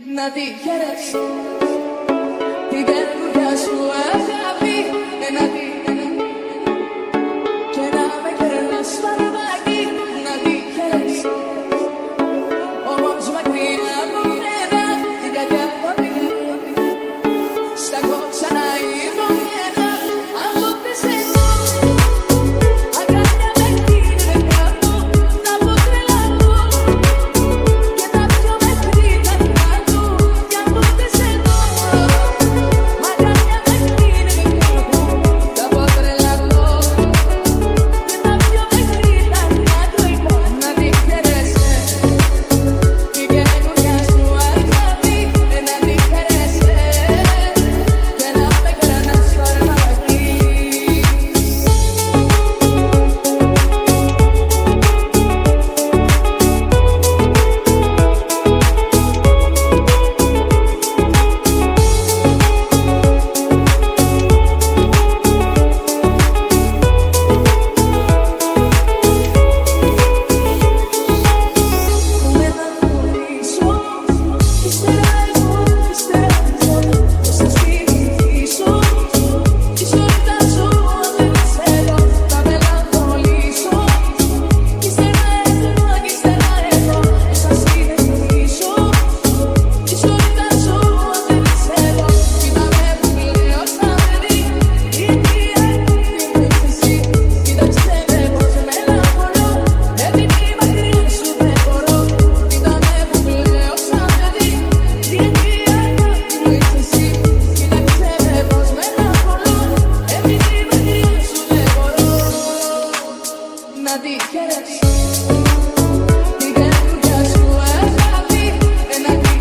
Να τη χαίρεσαι την καινούργια σου αγάπη. Και να με κερνάς φαρμάκι. Να τη χαίρεσαι όμως μακριά από μένα. Την κακιά από την στα κόψα να υπομένα. Από τις εδώ αγκάλια με την κάπου. Να πω τρελαθώ και τα πιο μέχρι τα κάτω. Κι από τις εδώ αγκάλια με την κάπου. Να πω τρελαθώ και τα πιο μέχρι τα κάτω. Να τη χαίρεσαι την καινούργια σου αγάπη. Να τη χαίρεσαι και να με κερνάς φαρμάκι. Με να χωρίσω, ύστερα εγώ, ύστερα εγώ. Πώς θα στηρίξω, ίσως τα ζω, δεν ξέρω. Θα μελαγχολήσω, ύστερα εγώ, ύστερα εγώ. Πώς θα στηρίξω, ίσως τα ζω, δεν ξέρω. Κοίτα με που κλαίω σαν παιδί, γιατί είμαι εσύ. Κοίταξε με πως μελαγχολώ, επειδή μακριά σου δεν μπορώ. Κοίτα με που κλαίω σαν παιδί, γιατί είμαι εσύ. Κοίταξε με πως μελαγχολώ, επειδή μακριά σου δεν μπορώ. Να τη χαίρεσαι την καινούργια σου αγάπη. Να τη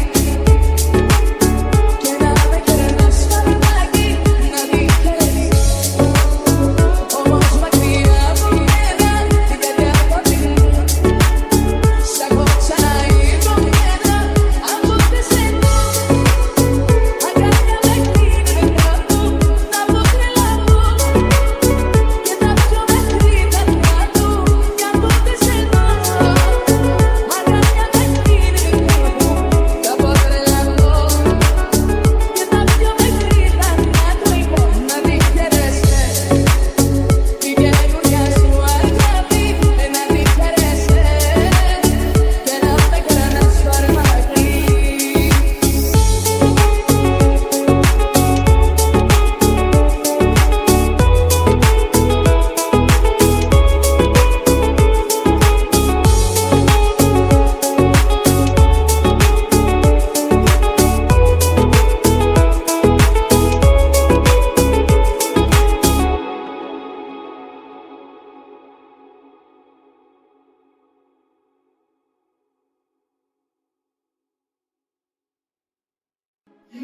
και να με κερνάς φαρμάκι. Να τη χαίρεσαι όμως μακριά από μένα. Την κακιά από την στα κόψα να υπομένα. Από τις εδώ αγκάλια με την κάπου. Να πω τρελαθώ και τα πιο μέχρι τα κάτω. Κι από τις εδώ αγκάλια με την κάπου. Να πω τρελαθώ και τα πιο μέχρι τα κάτω. Να τη χαίρεσαι την καινούργια σου αγάπη. Να τη χαίρεσαι και να με κερνάς φαρμάκι.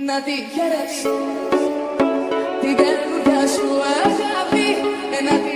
Να τη χαίρεσαι την καινούργια σου αγάπη. Να τη